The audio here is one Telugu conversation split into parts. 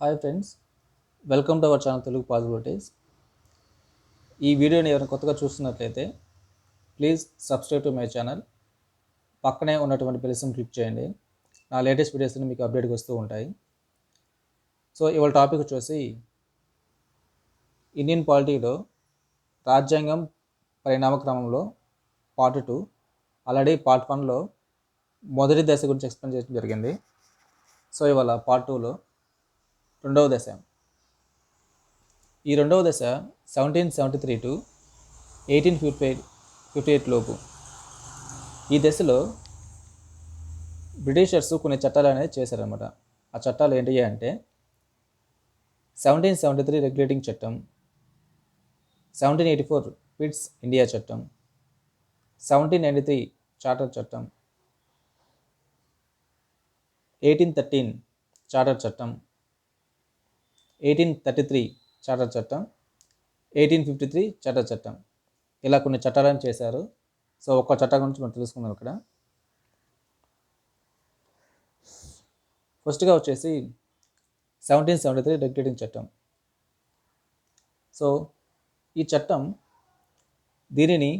Hi friends, welcome to our channel Telugu possibilities. ఈ వీడియోని ఎవరైనా కొత్తగా చూస్తున్నట్లయితే please subscribe to my channel. పక్కనే ఉన్నటువంటి బెల్ సింబల్ క్లిక్ చేయండి. నా లేటెస్ట్ వీడియోస్ని మీకు అప్డేట్గా వస్తూ ఉంటాయి. సో ఇవాళ టాపిక్ వచ్చేసి ఇండియన్ పాలిటీలో రాజ్యాంగం పరిణామ క్రమంలో పార్ట్ 2. ఆల్రెడీ పార్ట్ 1లో మొదటి దశ గురించి ఎక్స్ప్లెయిన్ చేయడం జరిగింది. సో ఇవాళ పార్ట్ 2లో రెండవ దశ. ఈ రెండవ దశ 1773 టు 1858 లోపు. ఈ దశలో బ్రిటిషర్స్ కొన్ని చట్టాలు అనేది చేశారనమాట. ఆ చట్టాలు ఏంటి అంటే 1773 రెగ్యులేటింగ్ చట్టం, 1784 పిట్స్ ఇండియా చట్టం, 1793 చార్టర్ చట్టం, 1813 చార్టర్ చట్టం, 1833 చార్టర్ చట్టం, 1853 చార్టర్ చట్టం. ఇలా కొన్ని చట్టాలను చేశారు. సో ఒక్క చట్టం గురించి మనం తెలుసుకుందాం ఇక్కడ. ఫస్ట్గా వచ్చేసి 1773 రెగ్యులేటింగ్ చట్టం. సో ఈ చట్టం, దీనిని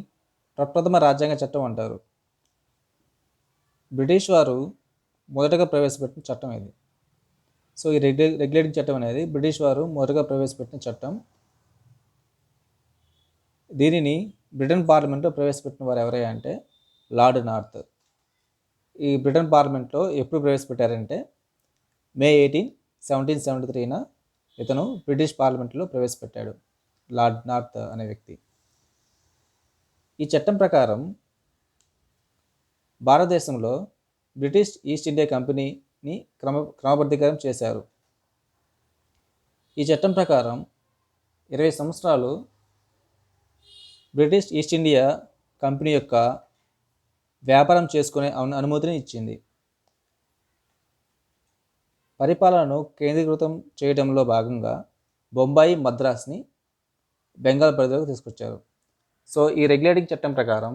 ప్రప్రథమ రాజ్యాంగ చట్టం అంటారు. బ్రిటిష్ వారు మొదటగా ప్రవేశపెట్టిన చట్టం ఇది. సో ఈ రెగ్యులేటింగ్ చట్టం అనేది బ్రిటిష్ వారు మొదటగా ప్రవేశపెట్టిన చట్టం. దీనిని బ్రిటన్ పార్లమెంట్లో ప్రవేశపెట్టిన వారు ఎవరై అంటే లార్డ్ నార్త్. ఈ బ్రిటన్ పార్లమెంట్లో ఎప్పుడు ప్రవేశపెట్టారంటే మే 18, 1773న ఇతను బ్రిటిష్ పార్లమెంట్లో ప్రవేశపెట్టాడు, లార్డ్ నార్త్ అనే వ్యక్తి. ఈ చట్టం ప్రకారం భారతదేశంలో బ్రిటిష్ ఈస్ట్ ఇండియా కంపెనీని క్రమబద్ధీకరణ చేశారు. ఈ చట్టం ప్రకారం 20 సంవత్సరాలు బ్రిటిష్ ఈస్ట్ ఇండియా కంపెనీ యొక్క వ్యాపారం చేసుకునే అనుమతిని ఇచ్చింది. పరిపాలనను కేంద్రీకృతం చేయడంలో భాగంగా బొంబాయి, మద్రాస్ని బెంగాల్ పరిధిలోకి తీసుకొచ్చారు. సో ఈ రెగ్యులేటింగ్ చట్టం ప్రకారం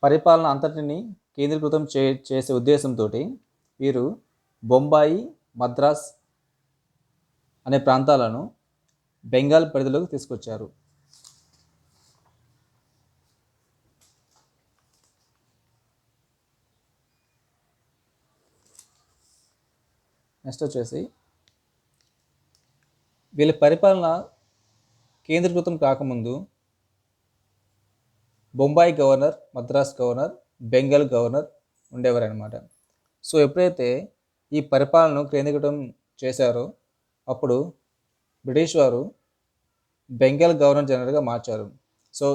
పరిపాలన అంతటిని కేంద్రీకృతం చేసే ఉద్దేశంతో వీరు బొంబాయి, మద్రాస్ అనే ప్రాంతాలను బెంగాల్ పరిధిలోకి తీసుకొచ్చారు. నెక్స్ట్ వచ్చేసి వీళ్ళ పరిపాలన కేంద్రీకృతం కాకముందు Bombay governor, Madras governor, Bengal governor ఉండేవారనమాట. సో ఎప్పుడైతే ఈ పరిపాలనను కేంద్రీకృతం చేశారో అప్పుడు బ్రిటిష్ వారు బెంగాల్ గవర్నర్ జనరల్గా మార్చారు. సో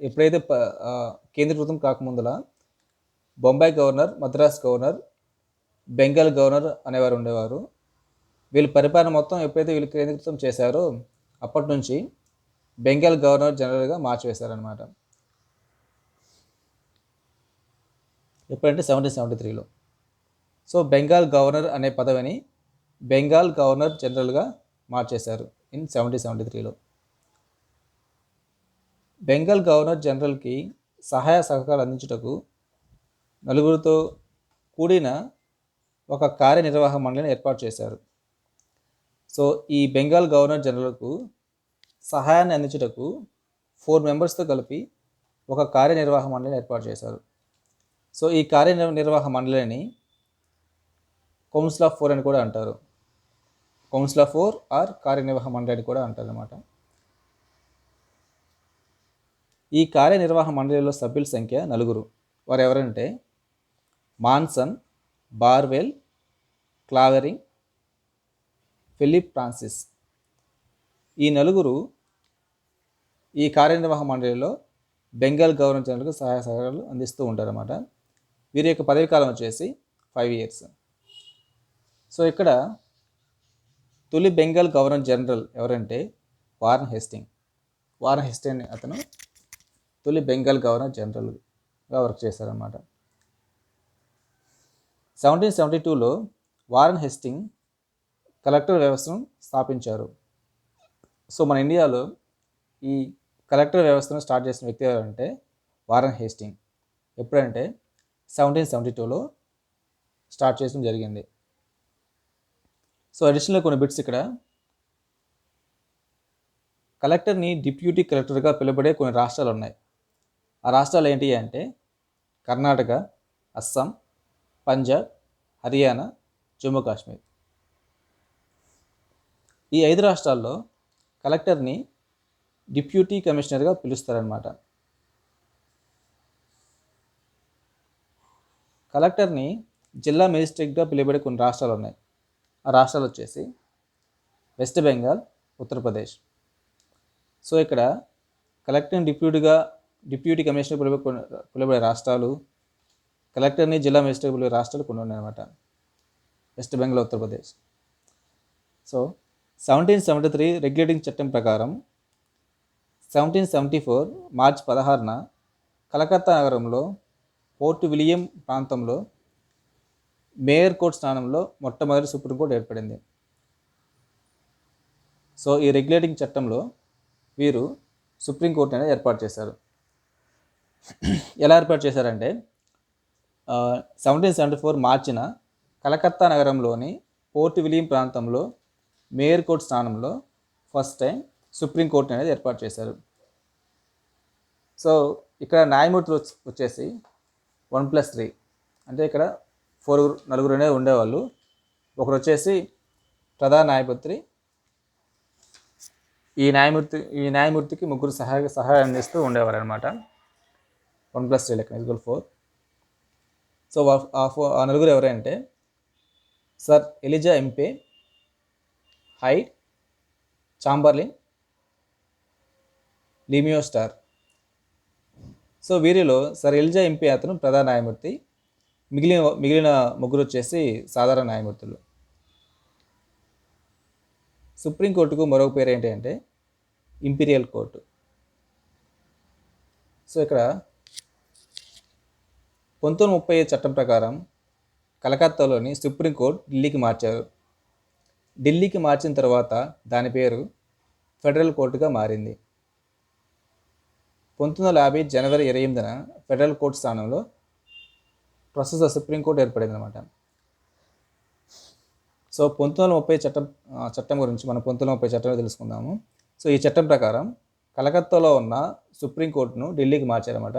ఎప్పుడైతే కేంద్రీకృతం కాకముందులా Bombay governor, Madras governor, Bengal governor అనేవారు ఉండేవారు. వీళ్ళ పరిపాలన మొత్తం ఎప్పుడైతే వీళ్ళు కేంద్రీకృతం చేశారో అప్పటి నుంచి బెంగాల్ గవర్నర్ జనరల్గా మార్చివేశారనమాట. ఎప్పుడంటే 1773లో. సో బెంగాల్ గవర్నర్ అనే పదవిని బెంగాల్ గవర్నర్ జనరల్గా మార్చేశారు ఇన్ 1773లో. బెంగాల్ గవర్నర్ జనరల్కి సహాయ సహకారాలు అందించుటకు నలుగురితో కూడిన ఒక కార్యనిర్వాహక మండలిని ఏర్పాటు చేశారు. సో ఈ బెంగాల్ గవర్నర్ జనరల్కు సహాయాన్ని అందించుటకు 4 మెంబర్స్తో కలిపి ఒక కార్యనిర్వాహక మండలిని ఏర్పాటు చేశారు. సో ఈ కార్యనిర్వాహక మండలిని కౌన్సిల్ ఆఫ్ 4 అని కూడా అంటారు. కౌన్సిల్ ఆఫ్ 4 ఆర్ కార్యనిర్వాహక మండలి అని కూడా అంటారు అన్నమాట. ఈ కార్యనిర్వాహక మండలిలో సభ్యుల సంఖ్య 4. వారు ఎవరంటే మాన్సన్, బార్వెల్, క్లావెరింగ్, ఫిలిప్ ఫ్రాన్సిస్. ఈ 4 ఈ కార్యనిర్వాహక మండలిలో బెంగాల్ గవర్నర్ జనరల్కు సహాయ సహకారాలు అందిస్తూ ఉంటారన్నమాట. వీరి యొక్క పదవి కాలం వచ్చేసి 5 years. సో ఇక్కడ తొలి బెంగాల్ గవర్నర్ జనరల్ ఎవరంటే వారన్ హేస్టింగ్. వారన్ హేస్టింగ్ అతను తొలి బెంగాల్ గవర్నర్ జనరల్గా వర్క్ చేశారన్నమాట. 1772లో వారన్ హేస్టింగ్ కలెక్టర్ వ్యవస్థను స్థాపించారు. సో మన ఇండియాలో ఈ కలెక్టర్ వ్యవస్థను స్టార్ట్ చేసిన వ్యక్తి ఎవరంటే వారన్ హేస్టింగ్. ఎప్పుడంటే 1772లో స్టార్ట్ చేయడం జరిగింది. సో అడిషనల్ కొన్ని బిట్స్ ఇక్కడ. కలెక్టర్ని డిప్యూటీ కలెక్టర్గా పిలువబడే కొన్ని రాష్ట్రాలు ఉన్నాయి. ఆ రాష్ట్రాలు ఏంటి అంటే కర్ణాటక, అస్సాం, పంజాబ్, హర్యానా, జమ్మూ కాశ్మీర్. ఈ 5 రాష్ట్రాల్లో కలెక్టర్ని డిప్యూటీ కమిషనర్గా పిలుస్తారనమాట. కలెక్టర్ని జిల్లా మేజిస్ట్రేట్గా పిలువబడే కొన్ని రాష్ట్రాలు ఉన్నాయి. ఆ రాష్ట్రాలు వచ్చేసి వెస్ట్ బెంగాల్, ఉత్తరప్రదేశ్. సో ఇక్కడ కలెక్టర్ని డిప్యూటీ కమిషనర్ పిలువబడే రాష్ట్రాలు, కలెక్టర్ని జిల్లా మేజిస్ట్రేట్ పిలువబడే రాష్ట్రాలు కొన్ని ఉన్నాయన్నమాట. West Bengal, Uttar Pradesh. So 1773 regulating చట్టం ప్రకారం 1774 మార్చి 16న కలకత్తా నగరంలో పోర్ట్ విలియం ప్రాంతంలో మేయర్ కోర్ట్ స్థానంలో మొట్టమొదటి సుప్రీంకోర్టు ఏర్పడింది. సో ఈ రెగ్యులేటింగ్ చట్టంలో వీరు సుప్రీంకోర్టు అనేది ఏర్పాటు చేశారు. ఎలా ఏర్పాటు చేశారంటే 1774 మార్చిన కలకత్తా నగరంలోని పోర్ట్ విలియం ప్రాంతంలో మేయర్ కోర్ట్ స్థానంలో ఫస్ట్ టైం సుప్రీంకోర్టు అనేది ఏర్పాటు చేశారు. సో ఇక్కడ న్యాయమూర్తులు వచ్చేసి 1+3, అంటే ఇక్కడ 4 అనేది ఉండేవాళ్ళు. ఒకరు వచ్చేసి ప్రధాన న్యాయమూర్తి. ఈ న్యాయమూర్తికి 3 సహాయం అందిస్తూ ఉండేవారు అనమాట. 1+3 లెక్క =4. సో ఆ 4 ఎవరంటే sir Elijah Impey, Hyde, Chamberlain, లీమియో స్టార్. సో వీరిలో సర్ ఎలిజా ఎంపీ అతను ప్రధాన న్యాయమూర్తి. మిగిలిన 3 వచ్చేసి సాధారణ న్యాయమూర్తులు. సుప్రీంకోర్టుకు మరొక పేరు ఏంటి అంటే ఇంపీరియల్ కోర్టు. సో ఇక్కడ 1930 చట్టం ప్రకారం కలకత్తాలోని సుప్రీంకోర్టు ఢిల్లీకి మార్చారు. ఢిల్లీకి మార్చిన తర్వాత దాని పేరు ఫెడరల్ కోర్టుగా మారింది. 1950 జనవరి 28న ఫెడరల్ కోర్టు స్థానంలో ప్రస్తుత సుప్రీంకోర్టు ఏర్పడింది అనమాట. సో 1930 చట్టం గురించి మనం 1930 చట్టంలో తెలుసుకుందాము. సో ఈ చట్టం ప్రకారం కలకత్తాలో ఉన్న సుప్రీంకోర్టును ఢిల్లీకి మార్చారన్నమాట.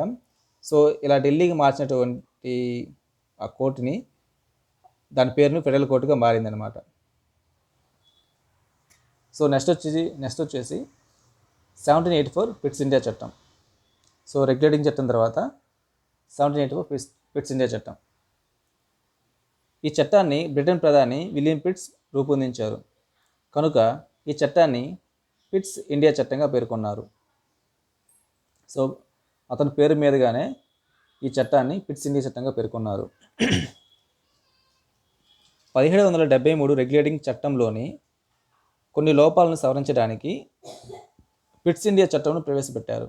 సో ఇలా ఢిల్లీకి మార్చినటువంటి ఆ కోర్టుని దాని పేరును ఫెడరల్ కోర్టుగా మారిందనమాట. సో నెక్స్ట్ వచ్చేసి 1784 పిట్స్ ఇండియా చట్టం. సో రెగ్యులేటింగ్ చట్టం తర్వాత 1784 పిట్స్ ఇండియా చట్టం. ఈ చట్టాన్ని బ్రిటన్ ప్రధాని విలియం పిట్స్ రూపొందించారు కనుక ఈ చట్టాన్ని పిట్స్ ఇండియా చట్టంగా పేర్కొన్నారు. సో అతని పేరు మీదుగానే ఈ చట్టాన్ని పిట్స్ ఇండియా చట్టంగా పేర్కొన్నారు. 1773 రెగ్యులేటింగ్ చట్టంలోని కొన్ని లోపాలను సవరించడానికి పిట్స్ ఇండియా చట్టంను ప్రవేశపెట్టారు.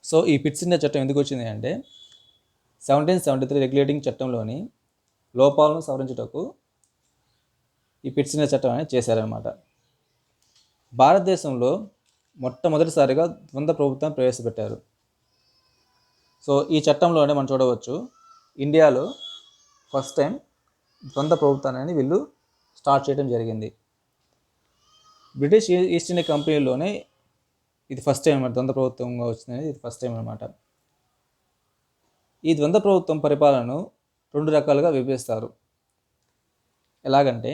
సో ఈ పిట్స్ ఇండియా చట్టం ఎందుకు వచ్చింది అంటే 1773 రెగ్యులేటింగ్ చట్టంలోని లోపాలను సవరించుటకు ఈ పిట్స్ ఇండియా చట్టం అనేది చేశారనమాట. భారతదేశంలో మొట్టమొదటిసారిగా ద్వంద్వ ప్రభుత్వం ప్రవేశపెట్టారు. సో ఈ చట్టంలోనే మనం చూడవచ్చు ఇండియాలో ఫస్ట్ టైం ద్వంద్వ ప్రభుత్వాన్ని వీళ్ళు స్టార్ట్ చేయడం జరిగింది. బ్రిటిష్ ఈస్ట్ ఇండియా కంపెనీలోనే ఇది ఫస్ట్ టైం ద్వంద్వ ప్రభుత్వంగా వచ్చింది. ఇది ఫస్ట్ టైం అనమాట. ఈ ద్వంద్వ ప్రభుత్వం పరిపాలనను 2 రకాలుగా విభజిస్తారు. ఎలాగంటే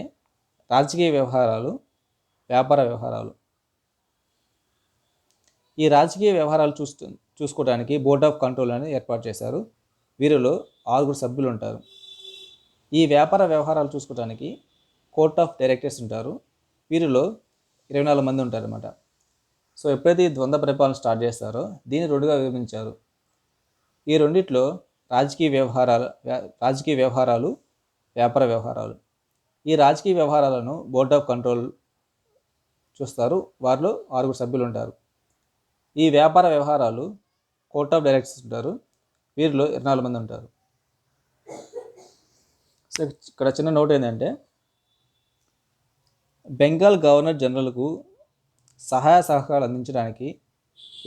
రాజకీయ వ్యవహారాలు, వ్యాపార వ్యవహారాలు. ఈ రాజకీయ వ్యవహారాలు చూసుకోవడానికి బోర్డ్ ఆఫ్ కంట్రోల్ అనేది ఏర్పాటు చేశారు. వీరిలో 6 సభ్యులు ఉంటారు. ఈ వ్యాపార వ్యవహారాలు చూసుకోవడానికి కోర్ట్ ఆఫ్ డైరెక్టర్స్ ఉంటారు. వీరిలో 24 మంది ఉంటారన్నమాట. సో ఎప్పుడైతే ఈ ద్వంద్వ పరిపాలన స్టార్ట్ చేస్తారో దీన్ని 2గా విభజించారు. ఈ రెండిట్లో రాజకీయ వ్యవహారాలు, వ్యాపార వ్యవహారాలు. ఈ రాజకీయ వ్యవహారాలను బోర్డ్ ఆఫ్ కంట్రోల్ చూస్తారు. వారిలో 6 సభ్యులు ఉంటారు. ఈ వ్యాపార వ్యవహారాలు కోర్ట్ ఆఫ్ డైరెక్టర్స్ ఉంటారు. వీరిలో 24 మంది ఉంటారు. సో ఇక్కడ చిన్న నోట్ ఏంటంటే బెంగాల్ గవర్నర్ జనరల్కు సహాయ సహకారాలు అందించడానికి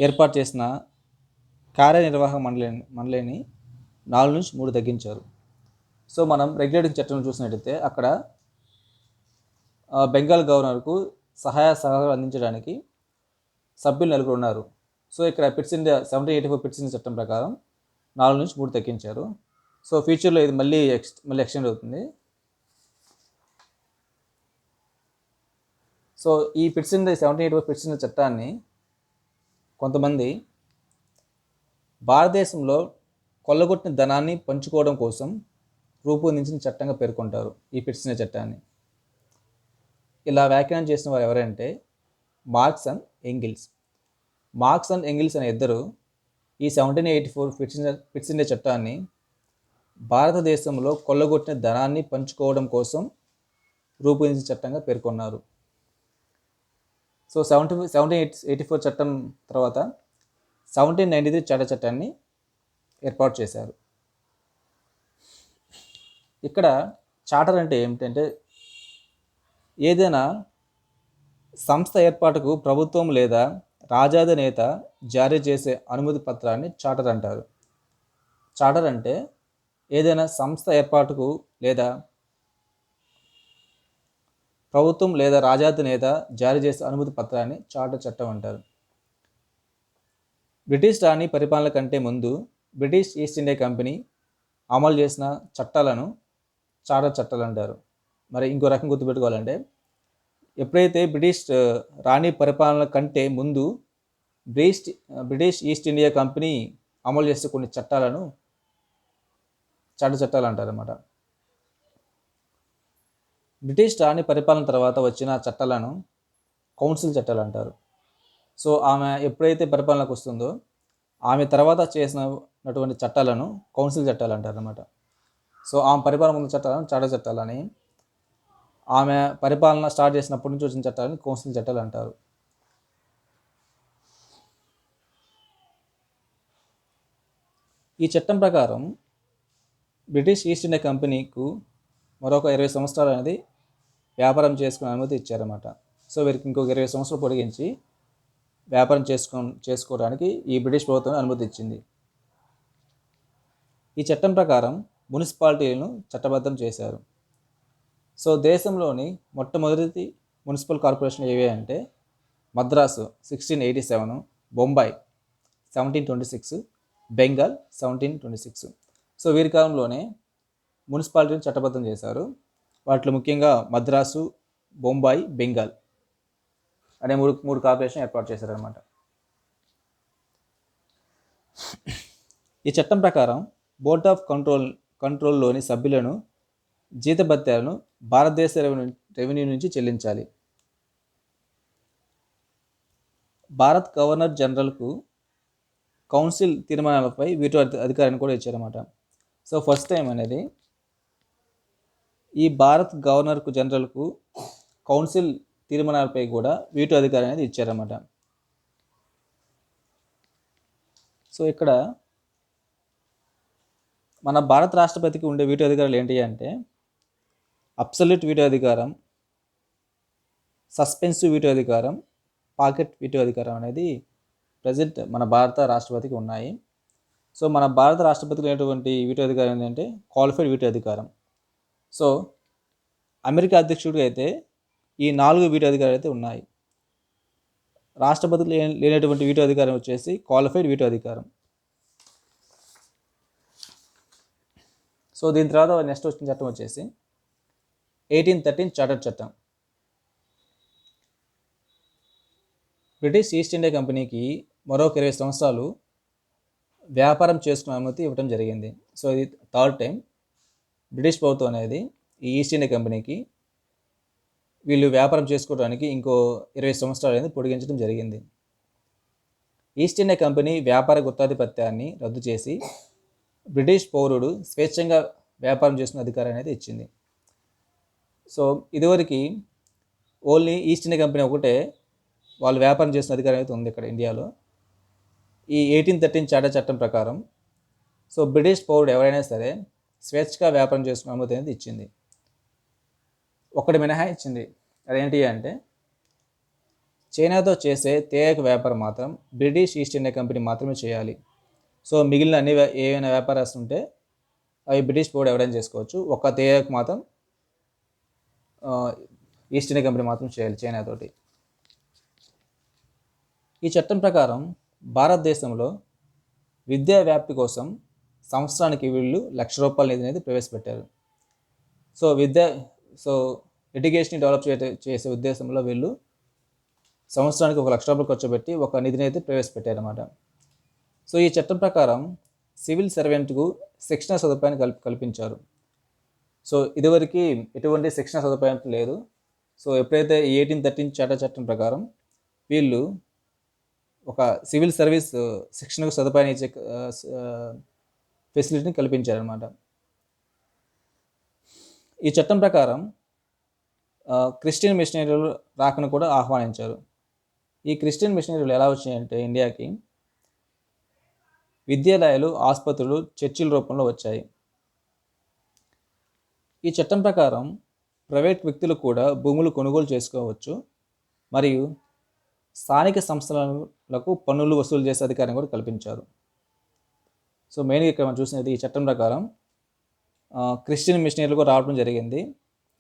ఏర్పాటు చేసిన కార్యనిర్వాహక మండలిని 4 నుంచి 3 తగ్గించారు. సో మనం రెగ్యులేటింగ్ చట్టం చూసినట్టయితే అక్కడ బెంగాల్ గవర్నర్కు సహాయ సహకారాలు అందించడానికి సభ్యులు నలుగురు ఉన్నారు. సో ఇక్కడ పిట్స్ ఇండియా 1784 పిట్స్ ఇండియా చట్టం ప్రకారం 4 నుంచి 3 తగ్గించారు. సో ఫ్యూచర్లో ఇది మళ్ళీ ఎక్స్టెండ్ అవుతుంది. సో ఈ పిట్స్ ఇండియా 1784 పిట్స్ ఇండియా చట్టాన్ని కొంతమంది భారతదేశంలో కొల్లగొట్టిన ధనాన్ని పంచుకోవడం కోసం రూపొందించిన చట్టంగా పేర్కొంటారు ఈ పిట్స్ ఇండియా చట్టాన్ని. ఇలా వ్యాఖ్యానం చేసిన వారు ఎవరంటే marks and Engels. Marks and Engels అనే ఇద్దరు ఈ 1784 పిట్స్ ఇండియా చట్టాన్ని భారతదేశంలో కొల్లగొట్టిన ధనాన్ని పంచుకోవడం కోసం రూపొందించిన చట్టంగా పేర్కొన్నారు. సో 1784 చట్టం తర్వాత 1793 చట్టాన్ని ఏర్పాటు చేశారు. ఇక్కడ చార్టర్ అంటే ఏమిటంటే ఏదైనా సంస్థ ఏర్పాటుకు ప్రభుత్వం లేదా రాజాధినేత జారీ చేసే అనుమతి పత్రాన్ని చార్టర్ అంటారు. చార్టర్ అంటే ఏదైనా సంస్థ ఏర్పాటుకు లేదా ప్రభుత్వం లేదా రాజాధినేత జారీ చేసే అనుమతి పత్రాన్ని చార్టర్ చట్టం అంటారు. బ్రిటిష్ రాణి పరిపాలన కంటే ముందు బ్రిటిష్ ఈస్ట్ ఇండియా కంపెనీ అమలు చేసిన చట్టాలను చార్టర్ చట్టాలు అంటారు. మరి ఇంకో రకం గుర్తుపెట్టుకోవాలంటే ఎప్పుడైతే బ్రిటిష్ రాణి పరిపాలన కంటే ముందు బ్రిటిష్ ఈస్ట్ ఇండియా కంపెనీ అమలు చేసే కొన్ని చట్టాలను చార్టర్ చట్టాలు అంటారు అన్నమాట. బ్రిటిష్ రాణి పరిపాలన తర్వాత వచ్చిన చట్టాలను కౌన్సిల్ చట్టాలు అంటారు. సో ఆమె ఎప్పుడైతే పరిపాలనకు వస్తుందో ఆమె తర్వాత చేసినటువంటి చట్టాలను కౌన్సిల్ చట్టాలు అంటారు అన్నమాట. సో ఆమె పరిపాలన ఉన్న చట్టాలను చార్టర్ చట్టాలని, ఆమె పరిపాలన స్టార్ట్ చేసినప్పటి నుంచి వచ్చిన చట్టాలను కౌన్సిల్ చట్టాలు అంటారు. ఈ చట్టం ప్రకారం బ్రిటిష్ ఈస్ట్ ఇండియా కంపెనీకు మరొక 20 సంవత్సరాలు అనేది వ్యాపారం చేసుకునే అనుమతి ఇచ్చారన్నమాట. సో వీరికి ఇంకొక 20 సంవత్సరాలు పొడిగించి వ్యాపారం చేసుకోవడానికి ఈ బ్రిటిష్ ప్రభుత్వం అనుమతి ఇచ్చింది. ఈ చట్టం ప్రకారం మున్సిపాలిటీలను చట్టబద్ధం చేశారు. సో దేశంలోని మొట్టమొదటి మున్సిపల్ కార్పొరేషన్ ఏవి అంటే మద్రాసు 1687, బొంబాయి 1726, బెంగాల్ 1726. సో వీరి కాలంలోనే మున్సిపాలిటీని చట్టబద్ధం చేశారు. వాటిలో ముఖ్యంగా మద్రాసు, బొంబాయి, బెంగాల్ అనే మూడు కార్పొరేషన్ ఏర్పాటు చేశారనమాట. ఈ చట్టం ప్రకారం బోర్డ్ ఆఫ్ కంట్రోల్లోని సభ్యులను జీతభత్యాలను భారతదేశ రెవెన్యూ నుంచి చెల్లించాలి. భారత్ గవర్నర్ జనరల్కు కౌన్సిల్ తీర్మానాలపై వీటో అధికారాన్ని కూడా ఇచ్చారన్నమాట. సో ఫస్ట్ టైం అనేది ఈ భారత్ గవర్నర్కు జనరల్కు కౌన్సిల్ తీర్మానాలపై కూడా వీటో అధికారం అనేది ఇచ్చారన్నమాట. సో ఇక్కడ మన భారత రాష్ట్రపతికి ఉండే వీటో అధికారాలు ఏంటి అంటే అబ్సల్యూట్ వీటో అధికారం, సస్పెన్సివ్ వీటో అధికారం, పాకెట్ వీటో అధికారం అనేది ప్రజెంట్ మన భారత రాష్ట్రపతికి ఉన్నాయి. సో మన భారత రాష్ట్రపతికి ఉన్నటువంటి వీటో అధికారం ఏంటంటే క్వాలిఫైడ్ వీటో అధికారం. సో అమెరికా అధ్యక్షుడికి అయితే ఈ 4 వీటో అధికారాలు అయితే ఉన్నాయి. రాష్ట్రపతికి లేనటువంటి వీటో అధికారం వచ్చేసి క్వాలిఫైడ్ వీటో అధికారం. సో దీని తర్వాత నెక్స్ట్ వచ్చిన చట్టం వచ్చేసి 1813 చార్టర్ చట్టం. బ్రిటిష్ ఈస్ట్ ఇండియా కంపెనీకి మరొక 20 సంవత్సరాలు వ్యాపారం చేసుకునే అనుమతి ఇవ్వడం జరిగింది. సో ఇది థర్డ్ టైం బ్రిటిష్ ప్రభుత్వం అనేది ఈ ఈస్ట్ ఇండియా కంపెనీకి వీళ్ళు వ్యాపారం చేసుకోవడానికి ఇంకో 20 సంవత్సరాలు అనేది పొడిగించడం జరిగింది. ఈస్ట్ ఇండియా కంపెనీ వ్యాపార గుత్తాధిపత్యాన్ని రద్దు చేసి బ్రిటిష్ పౌరుడు స్వేచ్ఛంగా వ్యాపారం చేసుకునే అధికారం అనేది ఇచ్చింది. సో ఇదివరకు ఓన్లీ ఈస్ట్ ఇండియా కంపెనీ ఒకటే వాళ్ళు వ్యాపారం చేసిన అధికారం అయితే ఉంది ఇక్కడ ఇండియాలో. ఈ 1813 చార్టర్ చట్టం ప్రకారం సో బ్రిటిష్ పౌరుడు ఎవరైనా సరే స్వేచ్ఛగా వ్యాపారం చేసుకునే అనుమతి అనేది ఇచ్చింది. ఒకటి మినహాయించింది. అదేంటి అంటే చైనాతో చేసే తేయాకు వ్యాపారం మాత్రం బ్రిటిష్ ఈస్ట్ ఇండియా కంపెనీ మాత్రమే చేయాలి. సో మిగిలిన అన్ని ఏవైనా వ్యాపారాలు ఉంటే అవి బ్రిటిష్ పౌరుడు ఎవరైనా చేసుకోవచ్చు. ఒక్క తేయాకు మాత్రం ఈస్ట్ ఇండియా కంపెనీ మాత్రం చేయాలి చైనాతోటి. ఈ చట్టం ప్రకారం భారతదేశంలో విద్యా వ్యాప్తి కోసం సంవత్సరానికి వీళ్ళు ₹1,00,000 నిధి అనేది ప్రవేశపెట్టారు. సో ఎడ్యుకేషన్ డెవలప్ చేసే ఉద్దేశంలో వీళ్ళు సంవత్సరానికి ₹1,00,000 ఖర్చు పెట్టి ఒక నిధిని అయితే ప్రవేశపెట్టారన్నమాట. సో ఈ చట్టం ప్రకారం సివిల్ సర్వెంట్కు శిక్షణ సదుపాయాన్ని కల్పించారు. సో ఇదివరకు ఎటువంటి శిక్షణ సదుపాయం లేదు. సో ఎప్పుడైతే 1813 చట్టం ప్రకారం వీళ్ళు ఒక సివిల్ సర్వీస్ శిక్షణకు సదుపాయం ఇచ్చే ఫెసిలిటీని కల్పించారనమాట. ఈ చట్టం ప్రకారం క్రిస్టియన్ మిషనరీలు రాకను కూడా ఆహ్వానించారు. ఈ క్రిస్టియన్ మిషనరీలు ఎలా వచ్చాయంటే ఇండియాకి విద్యాలయాలు, ఆసుపత్రులు, చర్చిల రూపంలో వచ్చాయి. ఈ చట్టం ప్రకారం ప్రైవేట్ వ్యక్తులు కూడా భూములు కొనుగోలు చేసుకోవచ్చు మరియు స్థానిక సంస్థలకు పన్నులు వసూలు చేసే అధికారం కూడా కల్పించారు. సో మెయిన్గా ఇక్కడ మనం చూసినది ఈ చట్టం ప్రకారం క్రిస్టియన్ మిషనరీలు కూడా రావడం జరిగింది.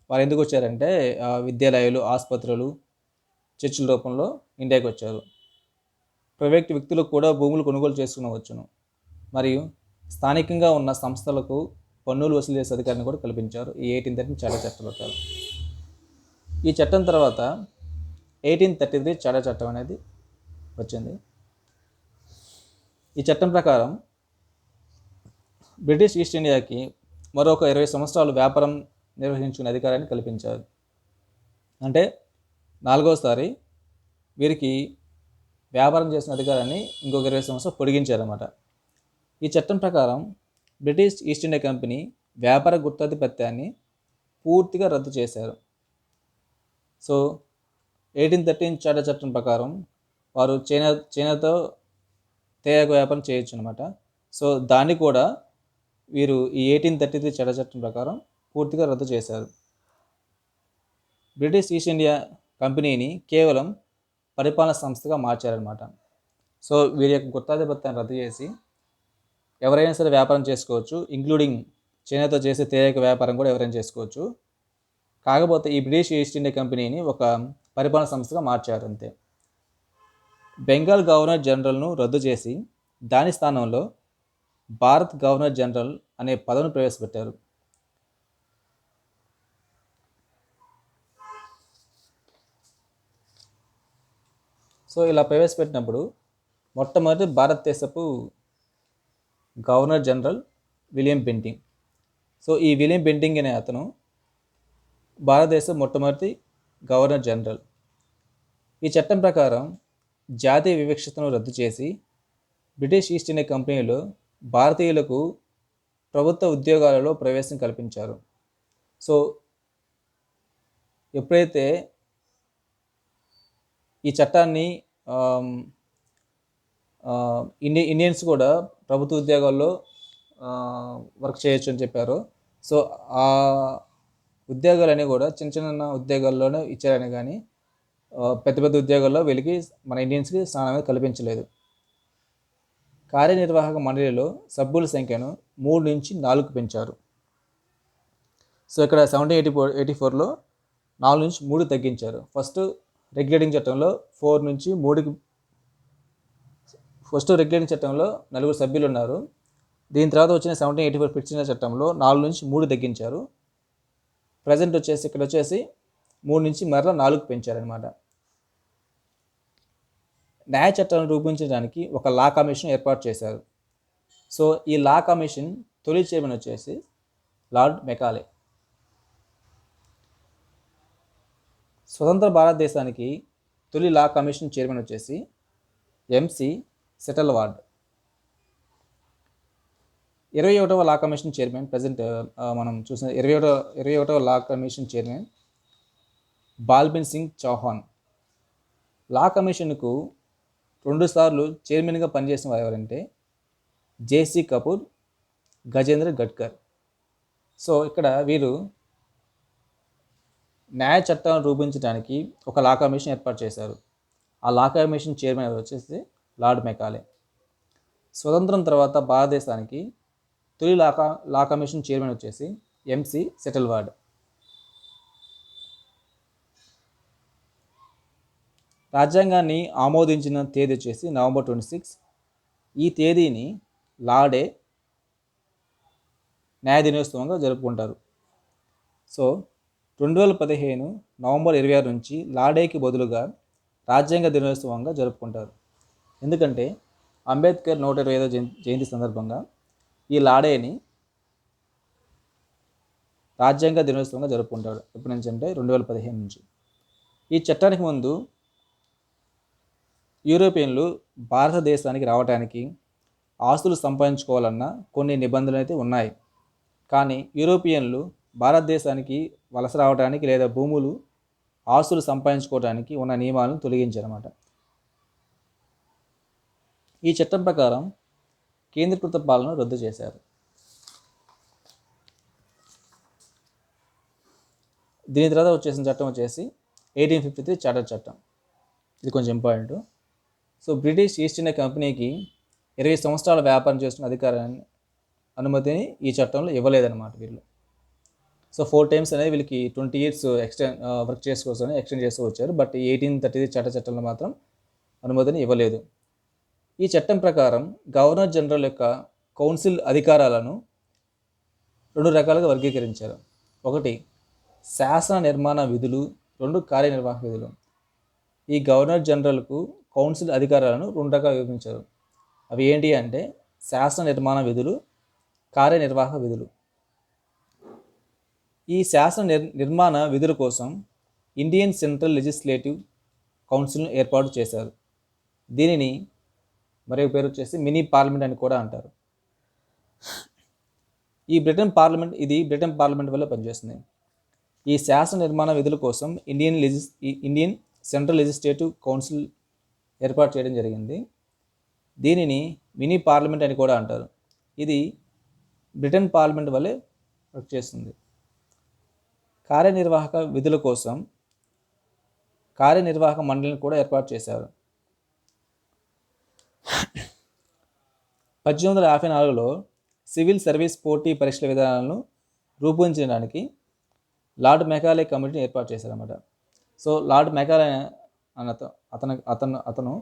వారు ఎందుకు వచ్చారంటే విద్యాలయాలు, ఆసుపత్రులు, చర్చిల రూపంలో ఇండియాకి వచ్చారు. ప్రైవేట్ వ్యక్తులకు కూడా భూములు కొనుగోలు చేసుకునవచ్చును మరియు స్థానికంగా ఉన్న సంస్థలకు పన్నులు వసూలు చేసే అధికారాన్ని కూడా కల్పించారు ఈ 1813 చాడా చట్టం ప్రకారం. ఈ చట్టం తర్వాత 1833 చాడా చట్టం అనేది వచ్చింది. ఈ చట్టం ప్రకారం బ్రిటిష్ ఈస్ట్ ఇండియాకి మరొక 20 సంవత్సరాలు వ్యాపారం నిర్వహించుకునే అధికారాన్ని కల్పించారు. అంటే 4వసారి వీరికి వ్యాపారం చేసిన అధికారాన్ని ఇంకొక 20 సంవత్సరాలు పొడిగించారన్నమాట. ఈ చట్టం ప్రకారం బ్రిటిష్ ఈస్ట్ ఇండియా కంపెనీ వ్యాపార గుత్తాధిపత్యాన్ని పూర్తిగా రద్దు చేశారు. సో 1813 చాడా చట్టం ప్రకారం వారు చైనాతో తేయాకు వ్యాపారం చేయొచ్చు అనమాట. సో దాన్ని కూడా వీరు ఈ 1833 చాడా చట్టం ప్రకారం పూర్తిగా రద్దు చేశారు. బ్రిటిష్ ఈస్ట్ ఇండియా కంపెనీని కేవలం పరిపాలన సంస్థగా మార్చారనమాట. సో వీరి యొక్క గుత్తాధిపత్యాన్ని రద్దు చేసి ఎవరైనా సరే వ్యాపారం చేసుకోవచ్చు, ఇంక్లూడింగ్ చైనాతో చేసే తేయాకు వ్యాపారం కూడా ఎవరైనా చేసుకోవచ్చు. కాకపోతే ఈ బ్రిటిష్ ఈస్ట్ ఇండియా కంపెనీని ఒక పరిపాలన సంస్థగా మార్చారు అంతే. బెంగాల్ గవర్నర్ జనరల్ను రద్దు చేసి దాని స్థానంలో భారత్ గవర్నర్ జనరల్ అనే పదవిని ప్రవేశపెట్టారు. సో ఇలా ప్రవేశపెట్టినప్పుడు మొట్టమొదటి భారతదేశపు governor general William Bentinck. So ఈ విలియం బెంటింగ్ అనే అతను భారతదేశం మొట్టమొదటి గవర్నర్ జనరల్. ఈ చట్టం ప్రకారం జాతీయ వివక్షతను రద్దు చేసి బ్రిటిష్ ఈస్ట్ ఇండియా కంపెనీలో భారతీయులకు ప్రభుత్వ ఉద్యోగాలలో ప్రవేశం కల్పించారు. సో ఎప్పుడైతే ఈ చట్టాన్ని ఇండియన్స్ కూడా ప్రభుత్వ ఉద్యోగాల్లో వర్క్ చేయొచ్చు అని చెప్పారు. సో ఆ ఉద్యోగాలన్నీ కూడా చిన్న చిన్న ఉద్యోగాల్లోనే ఇచ్చారని కానీ పెద్ద పెద్ద ఉద్యోగాల్లో వీళ్ళకి మన ఇండియన్స్కి స్థానం అనేది కల్పించలేదు. కార్యనిర్వాహక మండలిలో సభ్యుల సంఖ్యను 3 నుంచి 4 పెంచారు. సో ఇక్కడ 1784లో 4 నుంచి 3 తగ్గించారు. ఫస్ట్ రెగ్యులేటింగ్ చట్టంలో 4 నుంచి 3కి రెగ్యులేటింగ్ చట్టంలో 4 సభ్యులు ఉన్నారు. దీని తర్వాత వచ్చిన 1784 పిటిషనర్ చట్టంలో 4 నుంచి 3 తగ్గించారు. ప్రజెంట్ వచ్చేసి ఇక్కడ 3 నుంచి మరలా 4కి పెంచారనమాట. న్యాయ చట్టాలను రూపొందించడానికి ఒక లా కమిషన్ ఏర్పాటు చేశారు. సో ఈ లా కమిషన్ తొలి చైర్మన్ వచ్చేసి లార్డ్ మెకాలే. స్వతంత్ర భారతదేశానికి తొలి లా కమిషన్ చైర్మన్ వచ్చేసి ఎంసి సెటల్వార్డ్. 21వ లా కమిషన్ చైర్మన్ ప్రజెంట్ మనం చూసిన 21వ law commission chairman Balbir Singh Chauhan. Law కమిషన్కు 2 సార్లు చైర్మన్గా పనిచేసిన వారు ఎవరంటే జేసీ కపూర్, గజేంద్ర గడ్కర్. సో ఇక్కడ వీరు న్యాయ చట్టాలను రూపొందించడానికి ఒక లా కమిషన్ ఏర్పాటు చేశారు. ఆ లా కమిషన్ చైర్మన్ వచ్చేసి లార్డ్ మెకాలే. స్వతంత్రం తర్వాత భారతదేశానికి తొలి లా కమిషన్ చైర్మన్ వచ్చేసి ఎంసి సెటల్వార్డ్. రాజ్యాంగాన్ని ఆమోదించిన తేదీ వచ్చేసి November 26. ఈ తేదీని లాడే న్యాయ దినోత్సవంగా జరుపుకుంటారు. సో 2015 November 26 నుంచి లాడేకి బదులుగా రాజ్యాంగ దినోత్సవంగా జరుపుకుంటారు. ఎందుకంటే అంబేద్కర్ 125వ జయంతి సందర్భంగా ఈ లాడేని రాజ్యాంగ దినోత్సవంగా జరుపుకుంటాడు. ఎప్పటి నుంచి అంటే 2015 నుంచి. ఈ చట్టానికి ముందు యూరోపియన్లు భారతదేశానికి రావడానికి ఆస్తులు సంపాదించుకోవాలన్న కొన్ని నిబంధనలు అయితే ఉన్నాయి. కానీ యూరోపియన్లు భారతదేశానికి వలస రావడానికి లేదా భూములు ఆస్తులు సంపాదించుకోవడానికి ఉన్న నియమాలను తొలగించారన్నమాట. ఈ చట్టం ప్రకారం కేంద్రీకృత పాలన రద్దు చేశారు. దీని తర్వాత వచ్చేసిన చట్టం వచ్చేసి 1853 చార్టర్ చట్టం. ఇది కొంచెం important. So British east India కంపెనీకి 20 సంవత్సరాల వ్యాపారం చేస్తున్న అధికారాన్ని అనుమతిని ఈ చట్టంలో ఇవ్వలేదన్నమాట వీళ్ళు. సో 4 times అనేది వీళ్ళకి 20 years వర్క్ చేసుకోవచ్చు ఎక్స్టెండ్ చేస్తూ వచ్చారు. బట్ 1833 చట్టంలో మాత్రం అనుమతిని ఇవ్వలేదు. ఈ చట్టం ప్రకారం గవర్నర్ జనరల్ యొక్క కౌన్సిల్ అధికారాలను 2 రకాలుగా వర్గీకరించారు. ఒకటి శాసన నిర్మాణ విధులు, 2 కార్యనిర్వాహక విధులు. ఈ గవర్నర్ జనరల్కు కౌన్సిల్ అధికారాలను 2 రకాలుగా విభజించారు. అవి ఏంటి అంటే శాసన నిర్మాణ విధులు, కార్యనిర్వాహక విధులు. ఈ శాసన నిర్మాణ విధుల కోసం ఇండియన్ సెంట్రల్ లెజిస్లేటివ్ కౌన్సిల్ను ఏర్పాటు చేశారు. దీనిని మరొక పేరు వచ్చేసి మినీ పార్లమెంట్ అని కూడా అంటారు. ఇది బ్రిటన్ పార్లమెంట్ వల్ల పనిచేస్తుంది. ఈ శాసన నిర్మాణ విధుల కోసం ఇండియన్ సెంట్రల్ లెజిస్లేటివ్ కౌన్సిల్ ఏర్పాటు చేయడం జరిగింది. దీనిని మినీ పార్లమెంట్ అని కూడా అంటారు. ఇది బ్రిటన్ పార్లమెంట్ వల్లే వర్క్ చేస్తుంది. కార్యనిర్వాహక విధుల కోసం కార్యనిర్వాహక మండలిని కూడా ఏర్పాటు చేశారు. 1854లో సివిల్ సర్వీస్ పోటీ పరీక్షల విధానాలను రూపొందించడానికి లార్డ్ మెకాలే కమిటీని ఏర్పాటు చేశారన్నమాట. సో లార్డ్ మెకాలే అతను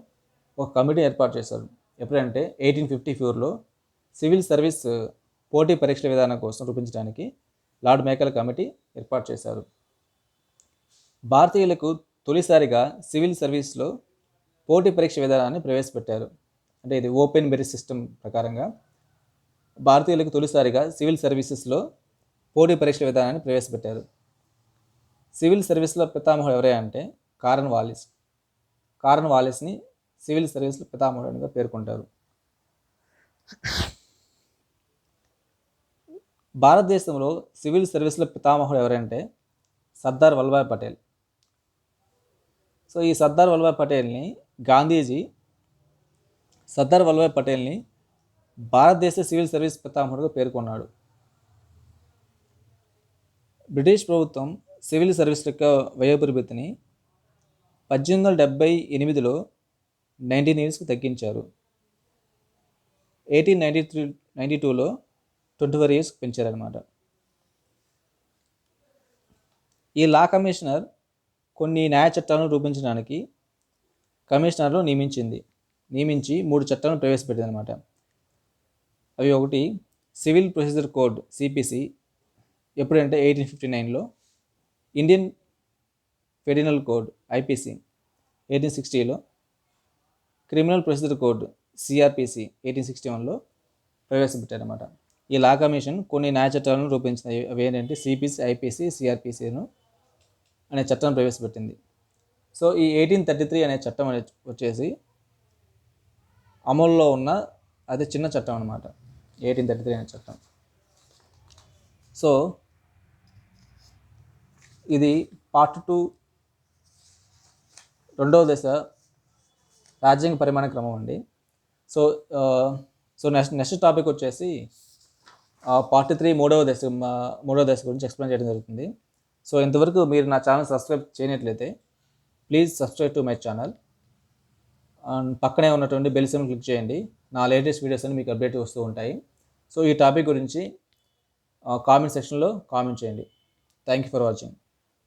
ఒక కమిటీ ఏర్పాటు చేశారు. ఎప్పుడంటే 1854లో సివిల్ సర్వీస్ పోటీ పరీక్షల విధానం కోసం రూపొందించడానికి లార్డ్ మెకాలే కమిటీ ఏర్పాటు చేశారు. భారతీయులకు తొలిసారిగా సివిల్ సర్వీస్లో పోటీ పరీక్ష విధానాన్ని ప్రవేశపెట్టారు. అంటే ఇది ఓపెన్ మెరిట్ సిస్టమ్ ప్రకారంగా భారతీయులకు తొలిసారిగా సివిల్ సర్వీసెస్లో పోటీ పరీక్షల విధానాన్ని ప్రవేశపెట్టారు. సివిల్ సర్వీస్లో పితామహుడు ఎవరే అంటే కారన్ వాలిస్ని సివిల్ సర్వీస్లో పితామహుడుగా పేర్కొంటారు. భారతదేశంలో సివిల్ సర్వీస్లో పితామహుడు ఎవరంటే సర్దార్ వల్లభాయ్ పటేల్. సో ఈ సర్దార్ వల్లభాయ్ పటేల్ని గాంధీజీ భారతదేశ సివిల్ సర్వీస్ పితామహుడుగా పేర్కొన్నాడు. బ్రిటిష్ ప్రభుత్వం సివిల్ సర్వీస్ యొక్క వయోపరిమితిని 1878లో 19 yearsకి తగ్గించారు. 1892లో 24 yearsకి పెంచారనమాట. ఈ లా కమిషనర్ కొన్ని న్యాయ చట్టాలను రూపొందించడానికి కమిషనర్లు నియమించి 3 చట్టాలను ప్రవేశపెట్టింది అనమాట. అవి ఒకటి సివిల్ ప్రొసీజర్ కోడ్ సిపిసి ఎప్పుడంటే 1859లో, ఇండియన్ పెడినల్ కోడ్ ఐపీసీ 1860లో, క్రిమినల్ ప్రొసీజర్ కోడ్ సిఆర్పిసి 1861లో ప్రవేశపెట్టారన్నమాట. ఈ లా కమిషన్ కొన్ని న్యాయ చట్టాలను రూపొందించింది. అవి ఏంటంటే సిపిసి, ఐపీసీ, సిఆర్పిసిను అనే చట్టాన్ని ప్రవేశపెట్టింది. సో ఈ 1833 అనే చట్టం వచ్చేసి అమల్లో ఉన్న అదే చిన్న చట్టం అనమాట, 1833 అనే చట్టం. సో ఇది పార్ట్ 2 రెండవ దశ రాజ్యాంగ పరిమాణ క్రమం అండి. సో నెక్స్ట్ టాపిక్ వచ్చేసి పార్ట్ 3 మూడవ దశ గురించి ఎక్స్ప్లెయిన్ చేయడం జరుగుతుంది. సో ఇంతవరకు మీరు నా ఛానల్ సబ్స్క్రైబ్ చేయనట్లయితే please subscribe to my channel and పక్కనే ఉన్నటువంటి బెల్ సింబల్ క్లిక్ చేయండి. నా లేటెస్ట్ వీడియోస్ అన్ని మీకు అప్డేట్ వస్తూ ఉంటాయి. సో ఈ టాపిక్ గురించి కామెంట్ సెక్షన్లో కామెంట్ చేయండి. Thank you for watching.